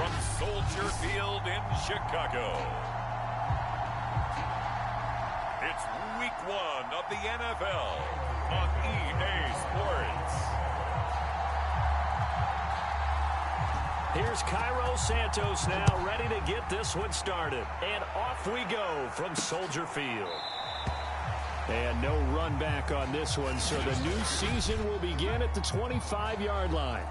from Soldier Field in Chicago. It's week 1 of the NFL on EA Sports. Here's Cairo Santos now, ready to get this one started. And off we go from Soldier Field. And no run back on this one, so the new season will begin at the 25-yard line.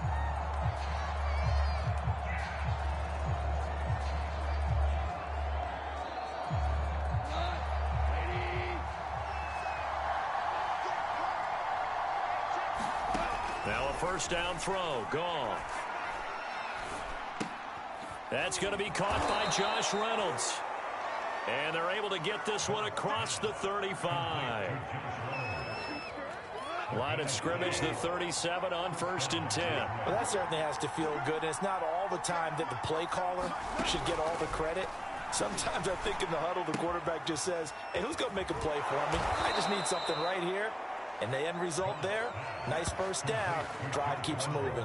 Now a first down throw, gone. That's going to be caught by Josh Reynolds. And they're able to get this one across the 35. Line of scrimmage, the 37 on 1st and 10. Well, that certainly has to feel good. And it's not all the time that the play caller should get all the credit. Sometimes I think in the huddle, the quarterback just says, hey, who's going to make a play for me? I just need something right here. And the end result there, nice first down. Drive keeps moving.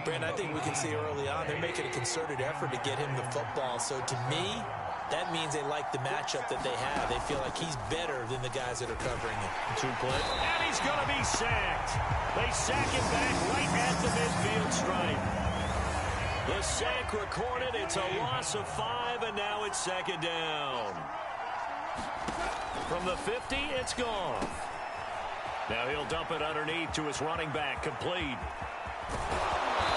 Brandon, I think we can see early on they're making a concerted effort to get him the football. So to me, that means they like the matchup that they have. They feel like he's better than the guys that are covering him. 2 play. And he's going to be sacked. They sack him back right at the midfield stripe. The sack recorded. It's a loss of 5, and now it's 2nd down. From the 50, it's gone. Now he'll dump it underneath to his running back, complete.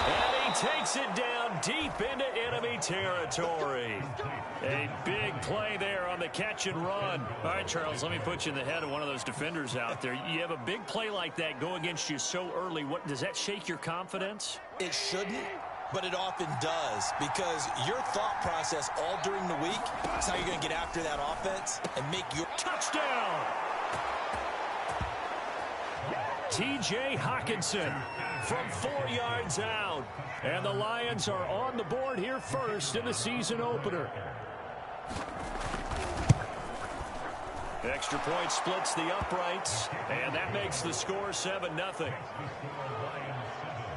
And he takes it down deep into enemy territory. A big play there on the catch and run. All right, Charles, let me put you in the head of one of those defenders out there. You have a big play like that go against you so early. What does that shake your confidence? It shouldn't, but it often does, because your thought process all during the week is how you're going to get after that offense and make your touchdown. T.J. Hockenson from 4 yards out. And the Lions are on the board here first in the season opener. Extra point splits the uprights, and that makes the score 7-0.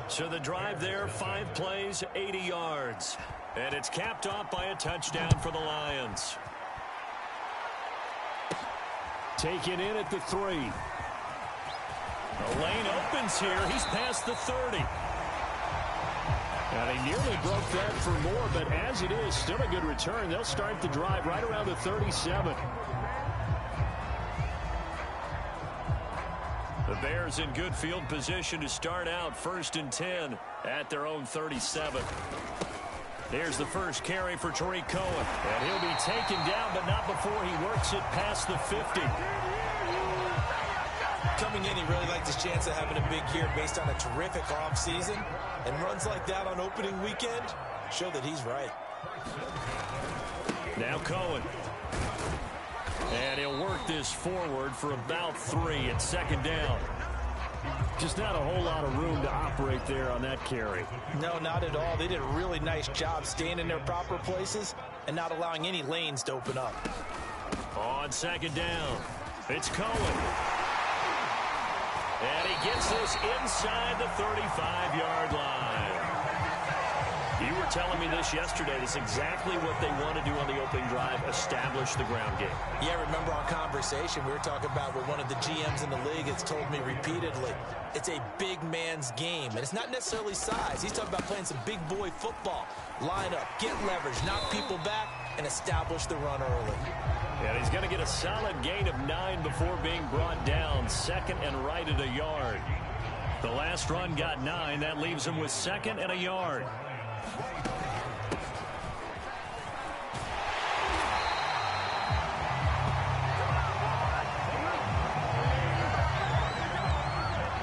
So the drive there, 5 plays, 80 yards. And it's capped off by a touchdown for the Lions. Taken in at the 3. The lane opens here. He's past the 30. And he nearly broke that for more, but as it is, still a good return. They'll start the drive right around the 37. The Bears in good field position to start out 1st and 10 at their own 37. Here's the first carry for Tariq Cohen. And he'll be taken down, but not before he works it past the 50. Coming in, he really liked his chance of having a big year based on a terrific offseason. And runs like that on opening weekend show that he's right. Now Cohen. And he'll work this forward for about 3 at 2nd down. Just not a whole lot of room to operate there on that carry. No, not at all. They did a really nice job staying in their proper places and not allowing any lanes to open up. On 2nd down, it's Cohen. And he gets this inside the 35-yard line. You were telling me this yesterday. This is exactly what they want to do on the opening drive, establish the ground game. Yeah, remember our conversation we were talking about with one of the GMs in the league has told me repeatedly, it's a big man's game. And it's not necessarily size. He's talking about playing some big boy football. Line up, get leverage, knock people back, and establish the run early. And he's going to get a solid gain of 9 before being brought down. 2nd and right at a yard. The last run got 9. That leaves him with 2nd and a yard.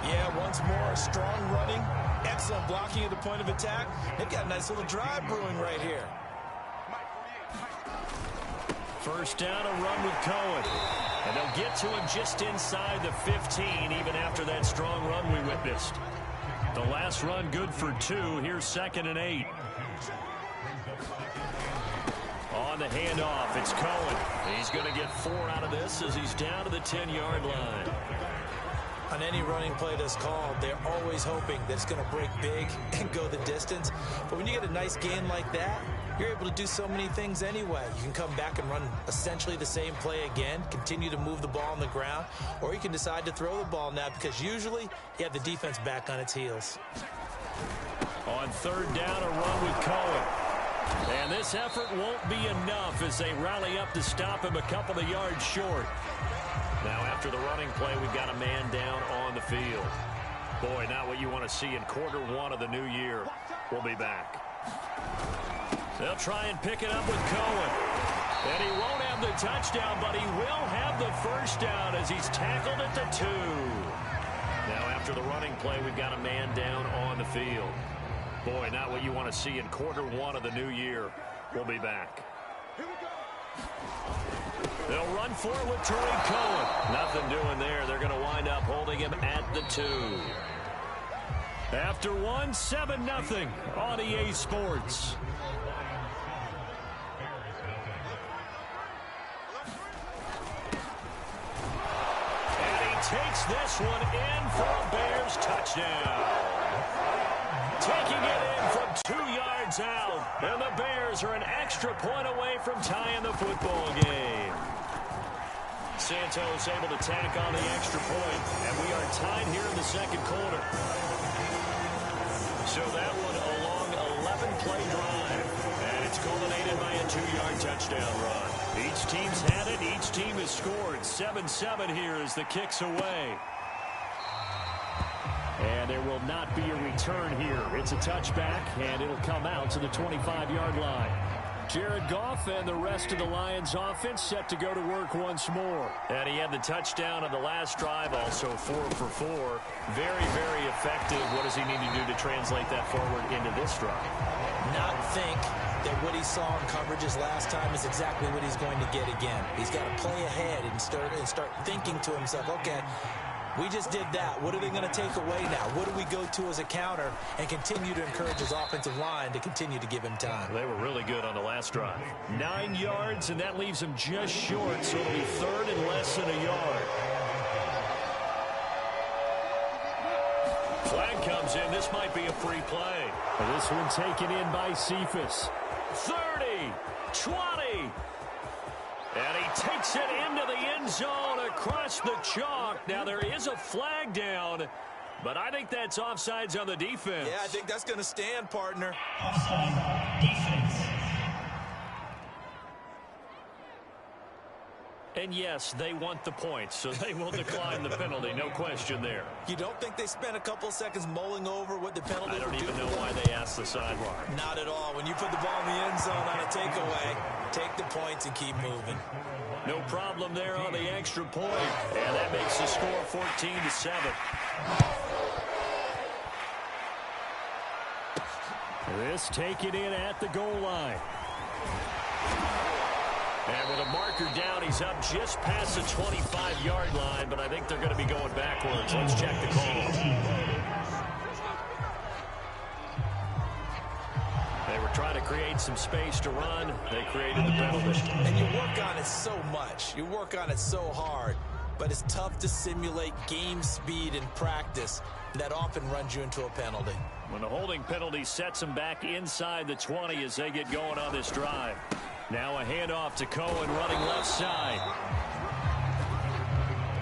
Yeah, once more, strong running, excellent blocking at the point of attack. They've got a nice little drive brewing right here. First down, a run with Cohen. And they'll get to him just inside the 15, even after that strong run we witnessed. The last run good for 2. Here's 2nd and 8. On the handoff, it's Cohen. He's going to get 4 out of this as he's down to the 10-yard line. On any running play that's called, they're always hoping that it's going to break big and go the distance. But when you get a nice gain like that, you're able to do so many things anyway. You can come back and run essentially the same play again, continue to move the ball on the ground, or you can decide to throw the ball now because usually you have the defense back on its heels. On third down, a run with Cohen. And this effort won't be enough as they rally up to stop him a couple of yards short. Now after the running play, we've got a man down on the field. Boy, not what you want to see in quarter one of the new year. We'll be back. They'll try and pick it up with Cohen. And he won't have the touchdown, but he will have the first down as he's tackled at the 2. Now after the running play, we've got a man down on the field. Boy, not what you want to see in quarter one of the new year. We'll be back. They'll run for it with Tariq Cohen. Nothing doing there. They're going to wind up holding him at the 2. After one, 7-0 on EA Sports. And he takes this one in for a Bears touchdown. Taking it in from 2 yards out. And the Bears are an extra point away from tying the football game. Santos able to tack on the extra point, and we are tied here in the second quarter. So that one a long 11-play drive, and it's culminated by a 2-yard touchdown run. Each team's had it. Each team has scored. 7-7 here as the kick's away. And there will not be a return here. It's a touchback, and it'll come out to the 25-yard line. Jared Goff and the rest of the Lions offense set to go to work once more. And he had the touchdown on the last drive, also 4 for 4. Very, very effective. What does he need to do to translate that forward into this drive? Not think that what he saw in coverages last time is exactly what he's going to get again. He's got to play ahead and start thinking to himself, okay, we just did that. What are they going to take away now? What do we go to as a counter and continue to encourage his offensive line to continue to give him time? They were really good on the last drive. 9 yards, and that leaves him just short, so it'll be third and less than a yard. Flag comes in. This might be a free play. This one taken in by Cephas. 30, 20. And he takes it into the end zone across the chalk. Now, there is a flag down, but I think that's offsides on the defense. Yeah, I think that's going to stand, partner. Offside defense. And yes, they want the points, so they will decline the penalty. No question there. You don't think they spent a couple seconds mulling over what the penalty would do? I don't even know why they asked the sideline. Not at all. When you put the ball in the end zone on a takeaway, take the points and keep moving. No problem there on the extra point. And that makes the score 14-7. This taken in at the goal line. And with a marker down, he's up just past the 25-yard line, but I think they're going to be going backwards. Let's check the call. They were trying to create some space to run. They created the penalty. And you work on it so much. You work on it so hard. But it's tough to simulate game speed in practice. That often runs you into a penalty. When the holding penalty sets them back inside the 20 as they get going on this drive. Now a handoff to Cohen running left side.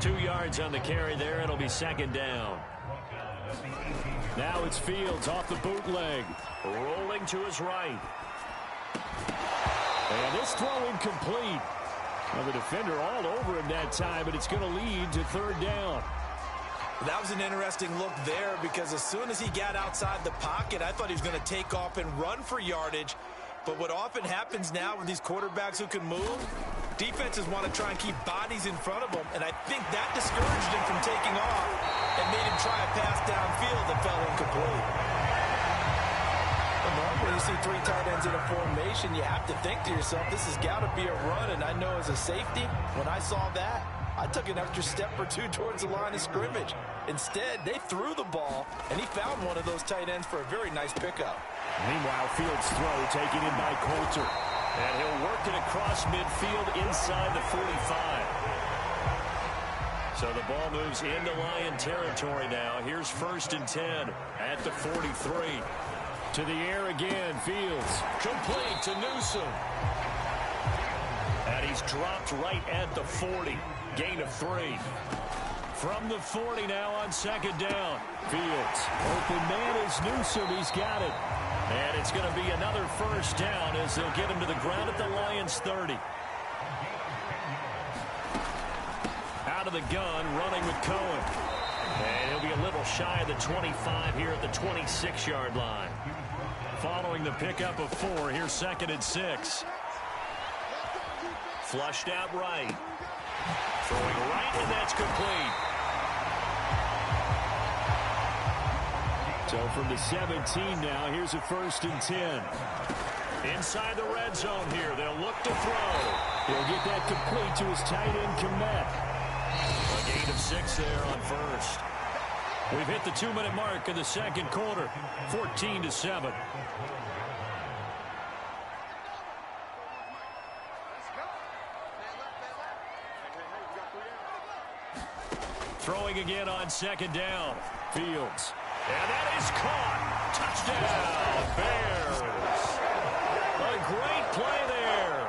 2 yards on the carry there. It'll be second down. Now it's Fields off the bootleg. Rolling to his right. And this throw incomplete. Well, the defender all over him that time, but it's going to lead to third down. That was an interesting look there because as soon as he got outside the pocket, I thought he was going to take off and run for yardage. But what often happens now with these quarterbacks who can move, defenses want to try and keep bodies in front of them, and I think that discouraged him from taking off and made him try a pass downfield that fell incomplete. When you see 3 tight ends in a formation, you have to think to yourself, this has got to be a run, and I know as a safety, when I saw that, I took an extra step or 2 towards the line of scrimmage. Instead, they threw the ball, and he found one of those tight ends for a very nice pickup. Meanwhile, Fields' throw taken in by Coulter. And he'll work it across midfield inside the 45. So the ball moves into Lion territory now. Here's 1st and 10 at the 43. To the air again, Fields. Complete to Newsome. And he's dropped right at the 40. Gain of 3. From the 40 now on 2nd down. Fields. Open man is Newsome. He's got it. And it's going to be another 1st down as they'll get him to the ground at the Lions 30. Out of the gun, running with Cohen. And he'll be a little shy of the 25 here at the 26-yard line. Following the pickup of 4, here's 2nd and 6. Flushed out right. Throwing right, and that's complete. So from the 17 now, here's a 1st and 10. Inside the red zone here, they'll look to throw. He'll get that complete to his tight end, Kmet. A gain of 6 there on 1st. We've hit the 2-minute mark in the 2nd quarter, 14-7. Throwing again on 2nd down. Fields. And that is caught. Touchdown, Bears. A great play there.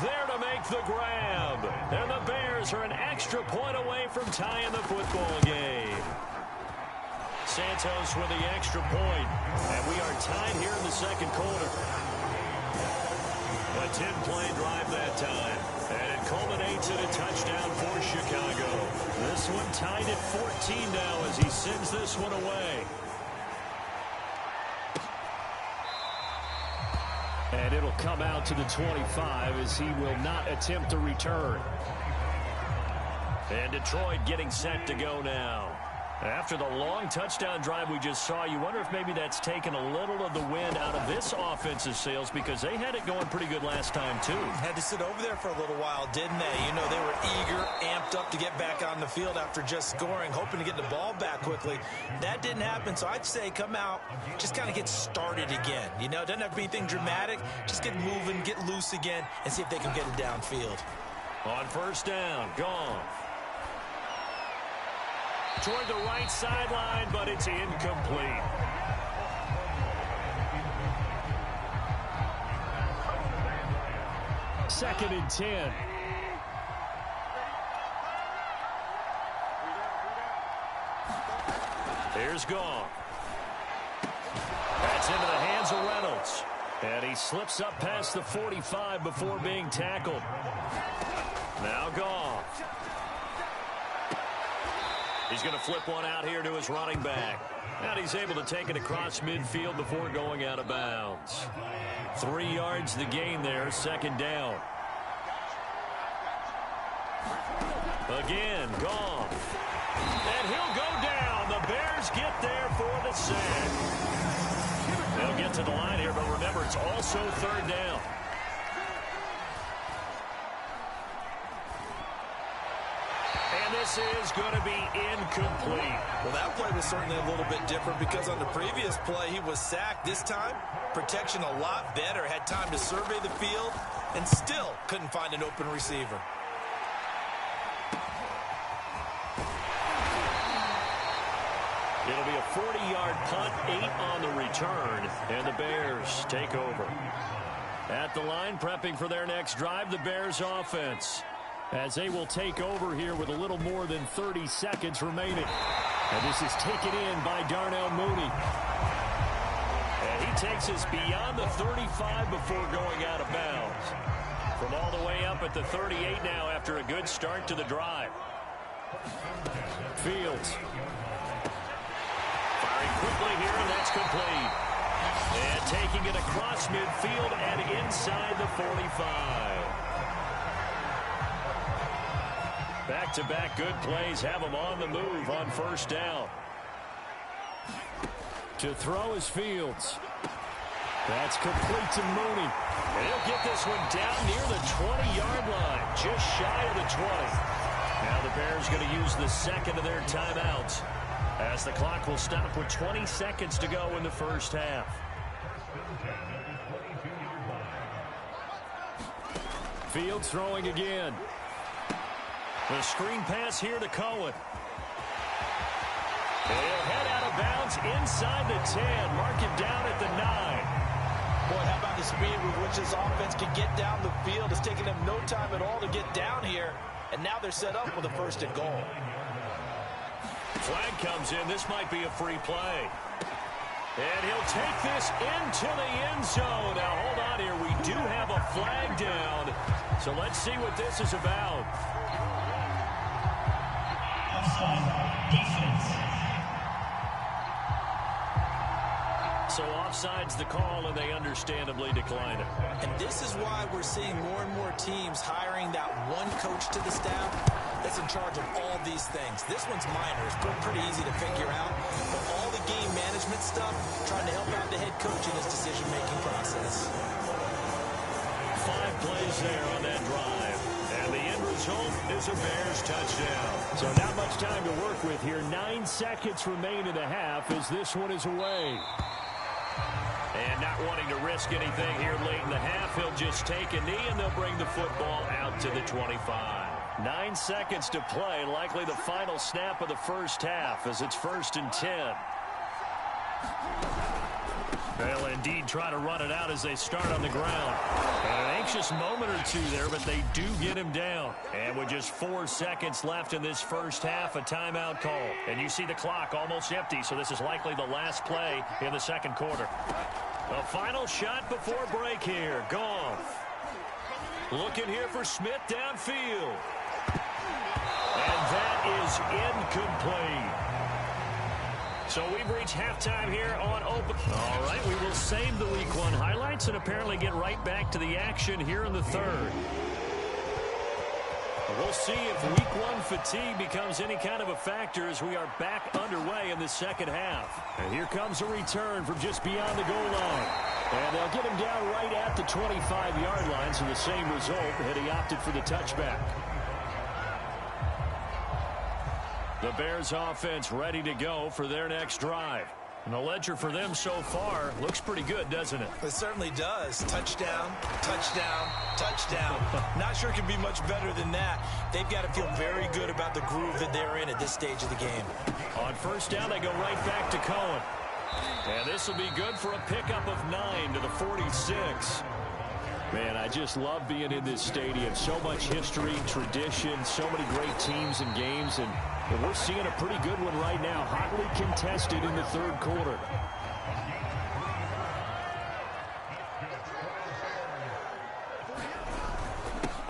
There to make the grab. And the Bears are an extra point away from tying the football game. Santos with the extra point. And we are tied here in the 2nd quarter. A 10-play drive that time. And it culminates in a touchdown for Chicago. This one tied at 14 now as he sends this one away. And it'll come out to the 25 as he will not attempt a return. And Detroit getting set to go now. After the long touchdown drive we just saw, you wonder if maybe that's taken a little of the wind out of this offensive sails because they had it going pretty good last time, too. Had to sit over there for a little while, didn't they? You know, they were eager, amped up to get back on the field after just scoring, hoping to get the ball back quickly. That didn't happen, so I'd say come out, just kind of get started again. You know, it doesn't have to be anything dramatic. Just get moving, get loose again, and see if they can get it downfield. On 1st down, gone. Toward the right sideline, but it's incomplete. Second and 10. Here's Goff. That's into the hands of Reynolds. And he slips up past the 45 before being tackled. Now Goff. He's going to flip one out here to his running back. And he's able to take it across midfield before going out of bounds. 3 yards the gain there, 2nd down. Again, Goff. And he'll go down. The Bears get there for the sack. They'll get to the line here, but remember, it's also 3rd down. This is going to be incomplete. Well, that play was certainly a little bit different because on the previous play, he was sacked. This time, protection a lot better. Had time to survey the field and still couldn't find an open receiver. It'll be a 40-yard punt, 8 on the return, and the Bears take over. At the line, prepping for their next drive, the Bears offense, as they will take over here with a little more than 30 seconds remaining. And this is taken in by Darnell Mooney. And he takes us beyond the 35 before going out of bounds. From all the way up at the 38 now after a good start to the drive. Fields. Firing quickly here, and that's complete. And taking it across midfield and inside the 45. Back-to-back good plays have him on the move on 1st down. To throw is Fields. That's complete to Mooney. And he'll get this one down near the 20-yard line, just shy of the 20. Now the Bears going to use the 2nd of their timeouts as the clock will stop with 20 seconds to go in the 1st half. Fields throwing again. The screen pass here to Cohen. He'll head out of bounds inside the 10. Mark it down at the 9. Boy, how about the speed with which this offense can get down the field? It's taking them no time at all to get down here. And now they're set up with a 1st and goal. Flag comes in. This might be a free play. And he'll take this into the end zone. Now, hold on here. We do have a flag down. So let's see what this is about. Offside defense. So offside's the call, and they understandably decline it. And this is why we're seeing more and more teams hiring that one coach to the staff that's in charge of all these things. This one's minor. It's pretty easy to figure out. But all the game management stuff, trying to help out the head coach in his decision-making process. 5 plays there on that drive. And the end result is a Bears touchdown. So not much time to work with here. 9 seconds remain in the half as this one is away. And not wanting to risk anything here late in the half, he'll just take a knee, and they'll bring the football out to the 25. 9 seconds to play, likely the final snap of the first half as it's 1st and 10. They'll indeed try to run it out as they start on the ground. And an anxious moment or two there, but they do get him down. And with just 4 seconds left in this first half, a timeout call. And you see the clock almost empty, so this is likely the last play in the second quarter. The final shot before break here. Goff. Looking here for Smith downfield. And that is incomplete. So we've reached halftime here on Open. All right, we will save the Week 1 highlights and apparently get right back to the action here in the third. We'll see if Week 1 fatigue becomes any kind of a factor as we are back underway in the second half. And here comes a return from just beyond the goal line. And they'll get him down right at the 25-yard line, so the same result had he opted for the touchback. The Bears offense ready to go for their next drive. And the ledger for them so far looks pretty good, doesn't it? It certainly does. Touchdown, touchdown, touchdown. Not sure it can be much better than that. They've got to feel very good about the groove that they're in at this stage of the game. On first down, they go right back to Cohen. And this will be good for a pickup of 9 to the 46. Man, I just love being in this stadium. So much history, tradition, so many great teams and games, and we're seeing a pretty good one right now, hotly contested in the third quarter.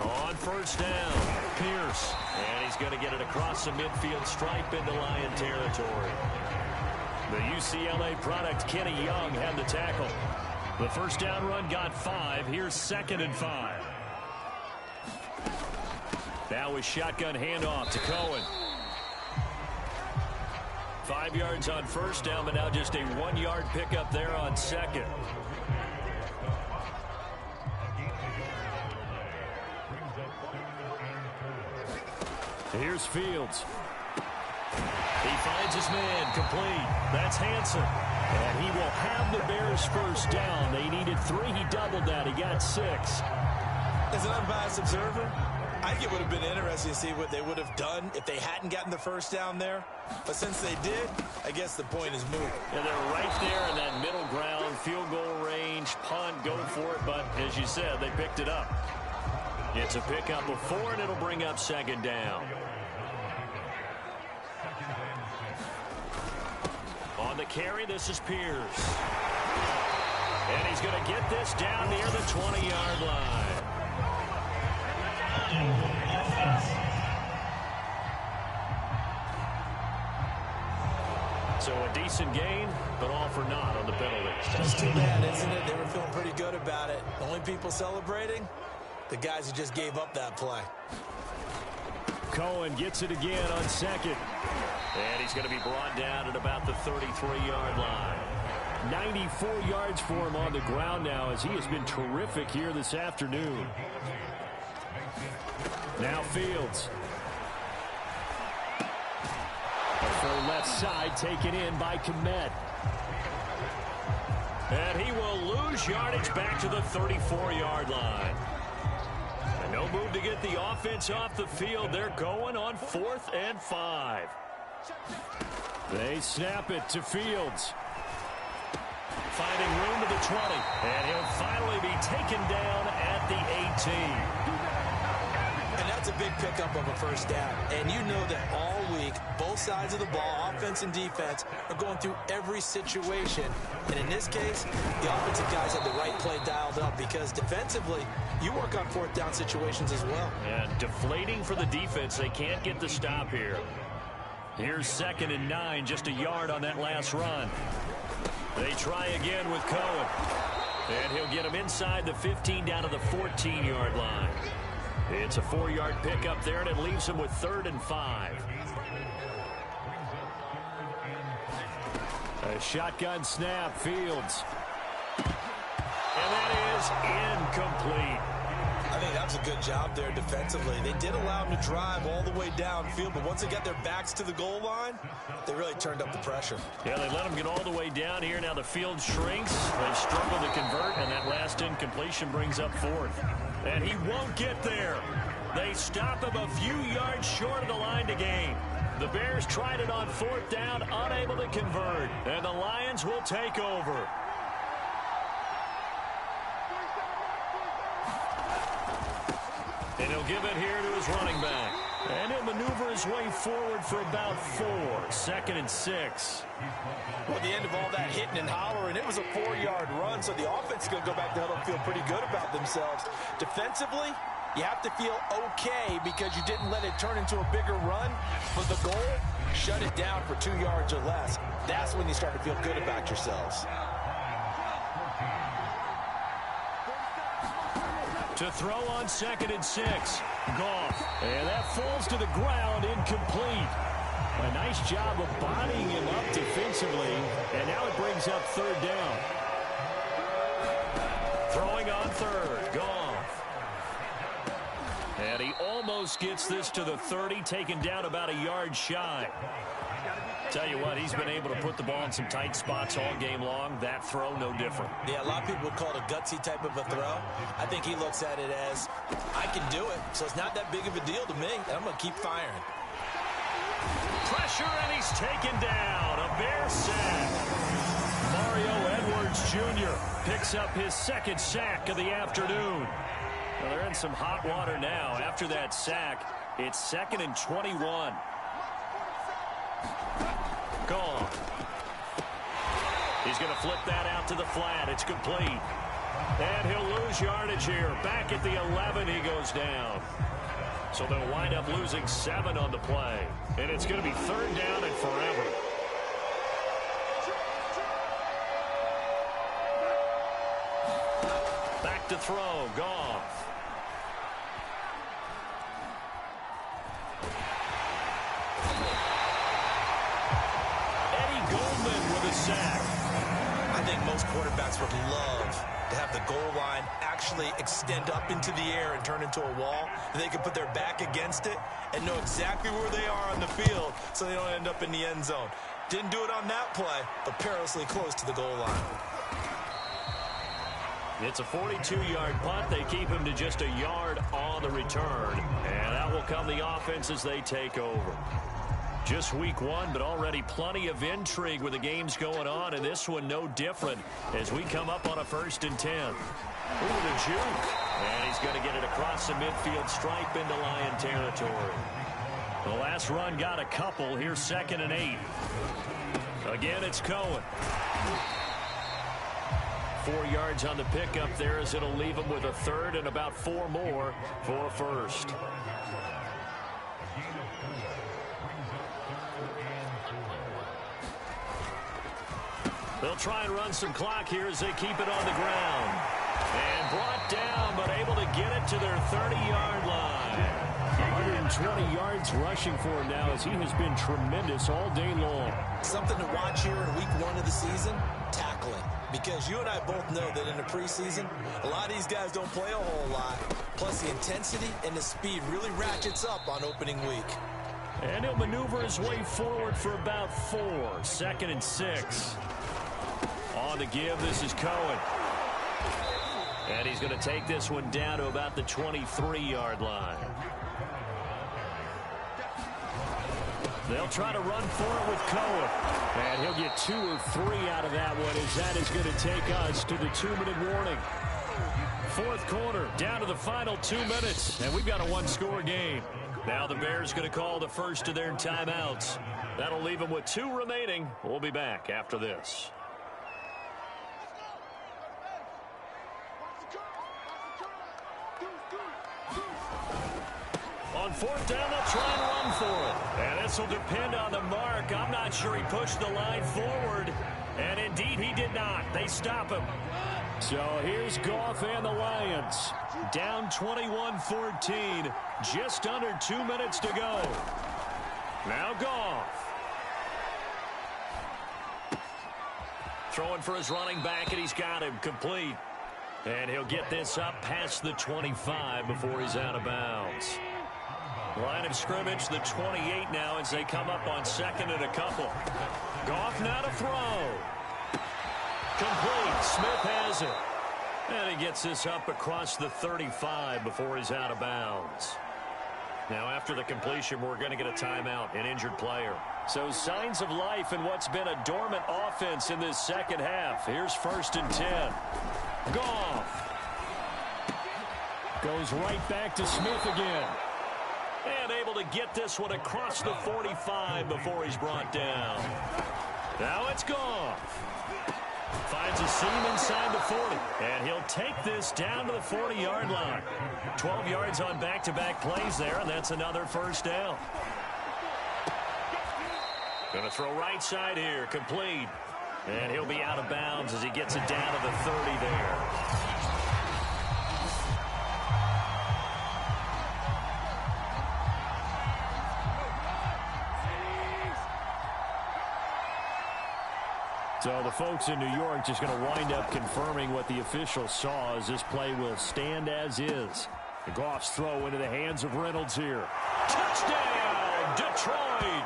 On first down, Pierce. And he's going to get it across the midfield stripe into Lion territory. The UCLA product, Kenny Young, had the tackle. The first down run got 5. Here's 2nd and 5. Now with shotgun handoff to Cohen. 5 yards on first down, but now just a 1-yard pickup there on second. Here's Fields. He finds his man, complete. That's Hanson. And he will have the Bears first down. They needed 3. He doubled that. He got 6. As an unbiased observer, I think it would have been interesting to see what they would have done if they hadn't gotten the first down there. But since they did, I guess the point is moot. And they're right there in that middle ground, field goal range, punt, go for it. But as you said, they picked it up. It's a pickup of 4, and it'll bring up 2nd down. On the carry, this is Pierce. And he's going to get this down near the 20-yard line. So a decent gain, but all for naught on the penalty. That's too bad, isn't it? They were feeling pretty good about it. The only people celebrating, the guys who just gave up that play. Cohen gets it again on second. And he's going to be brought down at about the 33-yard line. 94 yards for him on the ground now as he has been terrific here this afternoon. Now Fields. For left side, taken in by Kmet. And he will lose yardage back to the 34-yard line. And no move to get the offense off the field. They're going on 4th and 5. They snap it to Fields. Finding room to the 20. And he'll finally be taken down at the 18. And that's a big pickup of a first down. And you know that all week, both sides of the ball, offense and defense, are going through every situation. And in this case, the offensive guys have the right play dialed up because defensively, you work on 4th down situations as well. And deflating for the defense. They can't get the stop here. Here's 2nd and 9, just a yard on that last run. They try again with Cohen. And he'll get him inside the 15 down to the 14-yard line. It's a 4-yard pickup there, and it leaves him with 3rd and 5. A shotgun snap, Fields. And that is incomplete. I think that was a good job there defensively. They did allow him to drive all the way downfield, but once they got their backs to the goal line, they really turned up the pressure. Yeah, they let him get all the way down here. Now the field shrinks. They struggle to convert, and that last incompletion brings up 4th. And he won't get there. They stop him a few yards short of the line to gain. The Bears tried it on 4th down, unable to convert. And the Lions will take over. And he'll give it here to his running back. And he'll maneuver his way forward for about 4. 2nd and 6. Well, at the end of all that hitting and hollering, it was a 4-yard run, so the offense is going to go back to huddle and feel pretty good about themselves. Defensively, you have to feel okay because you didn't let it turn into a bigger run. But the goal, shut it down for 2 yards or less. That's when you start to feel good about yourselves. To throw on 2nd and 6. Goff. And that falls to the ground, incomplete. A nice job of bodying him up defensively. And now it brings up 3rd down. Throwing on 3rd. Goff. And he almost gets this to the 30, taken down about a yard shy. Tell you what, he's been able to put the ball in some tight spots all game long. That throw, no different. Yeah, a lot of people would call it a gutsy type of a throw. I think he looks at it as, I can do it, so it's not that big of a deal to me, and I'm going to keep firing. Pressure, and he's taken down. A Bear sack. Mario Edwards Jr. picks up his 2nd sack of the afternoon. Well, they're in some hot water now. After that sack, it's 2nd and 21. Gone. He's going to flip that out to the flat. It's complete. And he'll lose yardage here. Back at the 11, he goes down. So they'll wind up losing 7 on the play. And it's going to be 3rd down and forever. Back to throw. Goff. Sack. I think most quarterbacks would love to have the goal line actually extend up into the air and turn into a wall. They can put their back against it and know exactly where they are on the field so they don't end up in the end zone. Didn't do it on that play, but perilously close to the goal line. It's a 42-yard punt. They keep him to just a yard on the return. And that will come the offense as they take over. Just week 1, but already plenty of intrigue with the games going on, and this one no different as we come up on a 1st and 10. Ooh, the juke. And he's going to get it across the midfield stripe into Lion territory. The last run got a couple. Here's 2nd and 8. Again, it's Cohen. 4 yards on the pickup there as it'll leave him with a 3rd and about 4 more for a 1st. They'll try and run some clock here as they keep it on the ground. And brought down, but able to get it to their 30-yard line. 120 yards rushing for him now as he has been tremendous all day long. Something to watch here in week 1 of the season, tackling. Because you and I both know that in the preseason, a lot of these guys don't play a whole lot. Plus the intensity and the speed really ratchets up on opening week. And he'll maneuver his way forward for about 4. 2nd and 6. On the give, this is Cohen. And he's going to take this one down to about the 23-yard line. They'll try to run for it with Cohen. And he'll get 2 or 3 out of that one, as that is going to take us to the 2-minute warning. Fourth quarter, down to the final 2 minutes, and we've got a one-score game. Now the Bears going to call the first of their timeouts. That'll leave them with 2 remaining. We'll be back after this. On fourth down, they'll try and run for it. And this will depend on the mark. I'm not sure he pushed the line forward. And indeed, he did not. They stop him. So here's Goff and the Lions. Down 21-14. Just under 2 minutes to go. Now Goff. Throwing for his running back, and he's got him complete. And he'll get this up past the 25 before he's out of bounds. Line of scrimmage, the 28 now as they come up on second and a couple. Goff now to throw. Complete. Smith has it. And he gets this up across the 35 before he's out of bounds. Now after the completion, we're going to get a timeout, an injured player. So signs of life in what's been a dormant offense in this second half. Here's 1st and 10. Goff. Goes right back to Smith again. And able to get this one across the 45 before he's brought down. Now it's Goff. Finds a seam inside the 40. And he'll take this down to the 40-yard line. 12 yards on back-to-back plays there, and that's another first down. Going to throw right side here, complete. And he'll be out of bounds as he gets it down to the 30 there. So the folks in New York just going to wind up confirming what the officials saw, as this play will stand as is. The Goff's throw into the hands of Reynolds here. Touchdown, Detroit!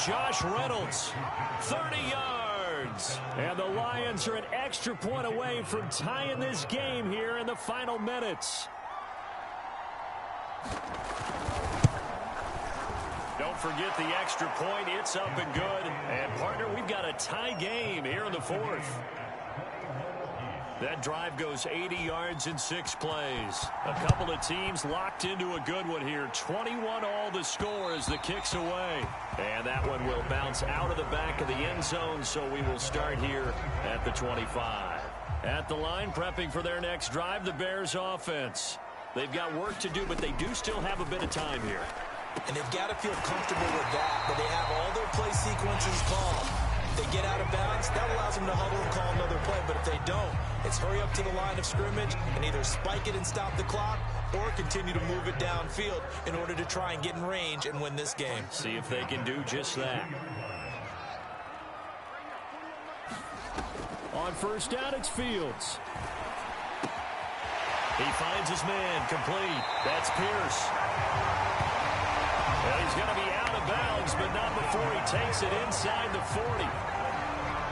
Josh Reynolds, 30 yards. And the Lions are an extra point away from tying this game here in the final minutes. Don't forget the extra point. It's up and good. And, partner, we've got a tie game here in the fourth. That drive goes 80 yards in 6 plays. A couple of teams locked into a good one here. 21 all the score as the kick's away. And that one will bounce out of the back of the end zone, so we will start here at the 25. At the line, prepping for their next drive, the Bears offense. They've got work to do, but they do still have a bit of time here. And they've got to feel comfortable with that they have all their play sequences called. If they get out of bounds, that allows them to huddle and call another play. But if they don't, it's hurry up to the line of scrimmage and either spike it and stop the clock or continue to move it downfield in order to try and get in range and win this game. See if they can do just that. On first down, it's Fields. He finds his man, complete. That's Pierce. Well, he's going to be out of bounds, but not before he takes it inside the 40.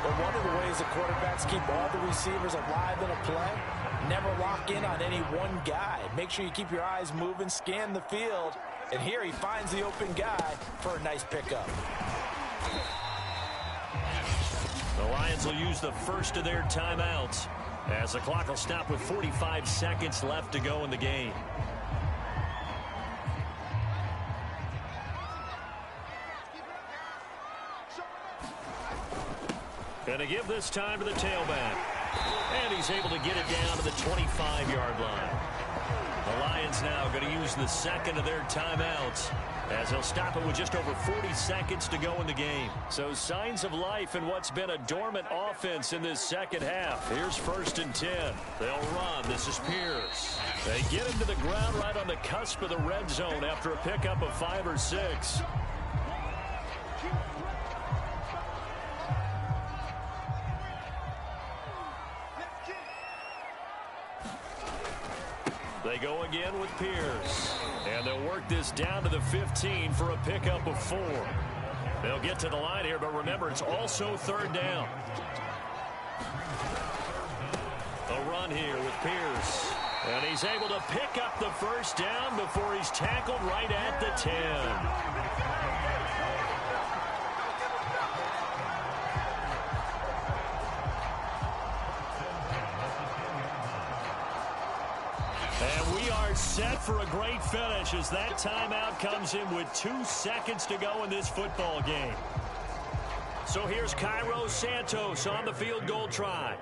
But one of the ways the quarterbacks keep all the receivers alive in a play, never lock in on any one guy. Make sure you keep your eyes moving, scan the field, and here he finds the open guy for a nice pickup. The Lions will use the first of their timeouts as the clock will stop with 45 seconds left to go in the game. Going to give this time to the tailback. And he's able to get it down to the 25-yard line. The Lions now going to use the second of their timeouts as they'll stop it with just over 40 seconds to go in the game. So signs of life in what's been a dormant offense in this second half. Here's 1st and 10. They'll run. This is Pierce. They get him to the ground right on the cusp of the red zone after a pickup of 5 or 6. They go again with Pierce. And they'll work this down to the 15 for a pickup of 4. They'll get to the line here, but remember, it's also 3rd down. A run run here with Pierce. And he's able to pick up the first down before he's tackled right at the 10. And we are set for a great finish as that timeout comes in with 2 seconds to go in this football game. So here's Cairo Santos on the field goal try.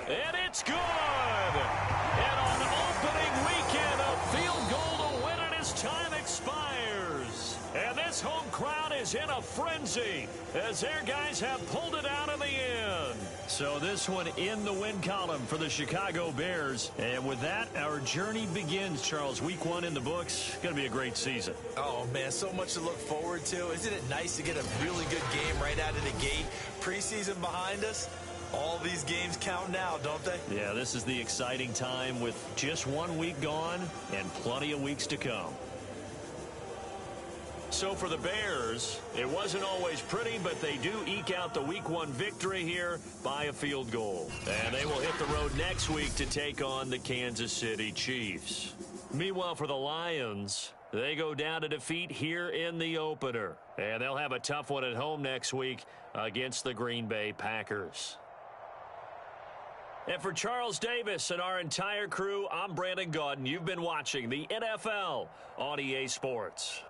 And it's good! And on opening weekend, a field goal to win it as time expires. And this home crowd is in a frenzy as their guys have pulled it out in the end. So this one in the win column for the Chicago Bears. And with that, our journey begins, Charles. Week 1 in the books. Going to be a great season. Oh, man, so much to look forward to. Isn't it nice to get a really good game right out of the gate? Preseason behind us. All these games count now, don't they? Yeah, this is the exciting time with just 1 week gone and plenty of weeks to come. So for the Bears, it wasn't always pretty, but they do eke out the Week 1 victory here by a field goal. And they will hit the road next week to take on the Kansas City Chiefs. Meanwhile, for the Lions, they go down to defeat here in the opener. And they'll have a tough one at home next week against the Green Bay Packers. And for Charles Davis and our entire crew, I'm Brandon Gaudin. You've been watching the NFL on EA Sports.